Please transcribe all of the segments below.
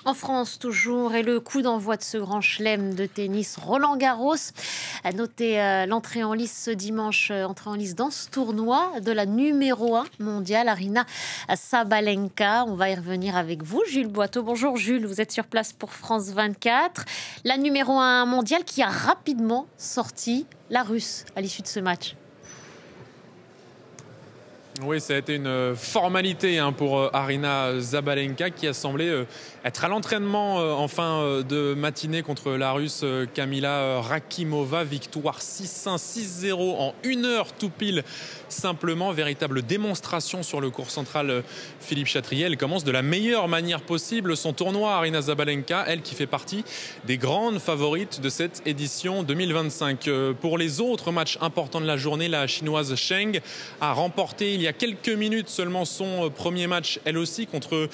En France, toujours, et le coup d'envoi de ce grand chelem de tennis Roland-Garros. À noter l'entrée en lice ce dimanche, entrée en lice dans ce tournoi de la numéro 1 mondiale, Aryna Sabalenka. On va y revenir avec vous, Jules Boiteau. Bonjour Jules, vous êtes sur place pour France 24. La numéro 1 mondiale qui a rapidement sorti la Russe à l'issue de ce match. Oui, ça a été une formalité pour Aryna Sabalenka qui a semblé être à l'entraînement en fin de matinée contre la Russe Kamila Rakimova. Victoire 6-1, 6-0 en 1 heure tout pile simplement. Véritable démonstration sur le court central Philippe Chatrier. Elle commence de la meilleure manière possible son tournoi, Aryna Sabalenka, elle qui fait partie des grandes favorites de cette édition 2025. Pour les autres matchs importants de la journée, la chinoise Cheng a remporté il y a quelques minutes seulement son premier match, elle aussi, contre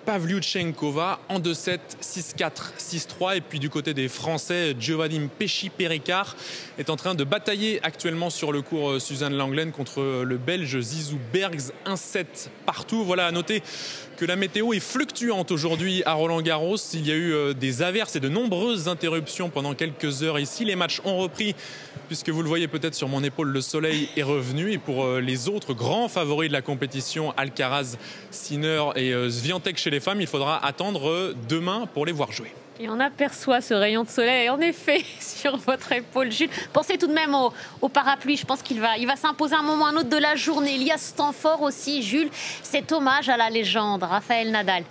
Pavlyuchenkova en 2-7, 6-4, 6-3. Et puis du côté des Français, Giovanni Pesci-Péricard est en train de batailler actuellement sur le court Suzanne Lenglen contre le Belge Zizou Bergs, 1-7 partout. Voilà, à noter que la météo est fluctuante aujourd'hui à Roland-Garros. Il y a eu des averses et de nombreuses interruptions pendant quelques heures ici. Les matchs ont repris, puisque vous le voyez peut-être sur mon épaule, le soleil est revenu. Et pour les autres grands favoris de la compétition, Alcaraz, Sinner et Swiatek chez les femmes, il faudra attendre demain pour les voir jouer. Et on aperçoit ce rayon de soleil, en effet, sur votre épaule, Jules. Pensez tout de même au parapluie. Je pense qu'il va s'imposer à un moment ou à un autre de la journée. Il y a ce temps fort aussi, Jules. Cet hommage à la légende, Rafael Nadal.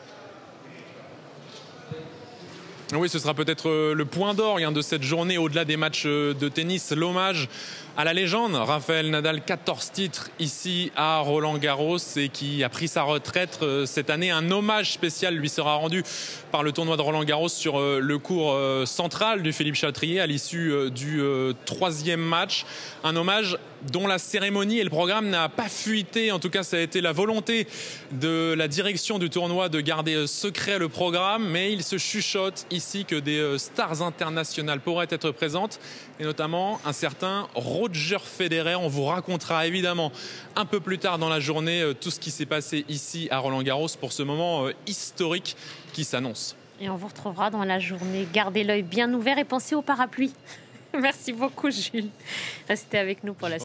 Oui, ce sera peut-être le point d'orgue de cette journée, au-delà des matchs de tennis, l'hommage à la légende. Rafael Nadal, 14 titres ici à Roland-Garros et qui a pris sa retraite cette année. Un hommage spécial lui sera rendu par le tournoi de Roland-Garros sur le court central du Philippe Chatrier à l'issue du 3e match. Un hommage dont la cérémonie et le programme n'a pas fuité. En tout cas, ça a été la volonté de la direction du tournoi de garder secret le programme. Mais il se chuchote ici que des stars internationales pourraient être présentes, et notamment un certain Roger Federer. On vous racontera évidemment un peu plus tard dans la journée tout ce qui s'est passé ici à Roland-Garros pour ce moment historique qui s'annonce. Et on vous retrouvera dans la journée. Gardez l'œil bien ouvert et pensez au parapluie. Merci beaucoup, Jules. Restez avec nous pour la suite.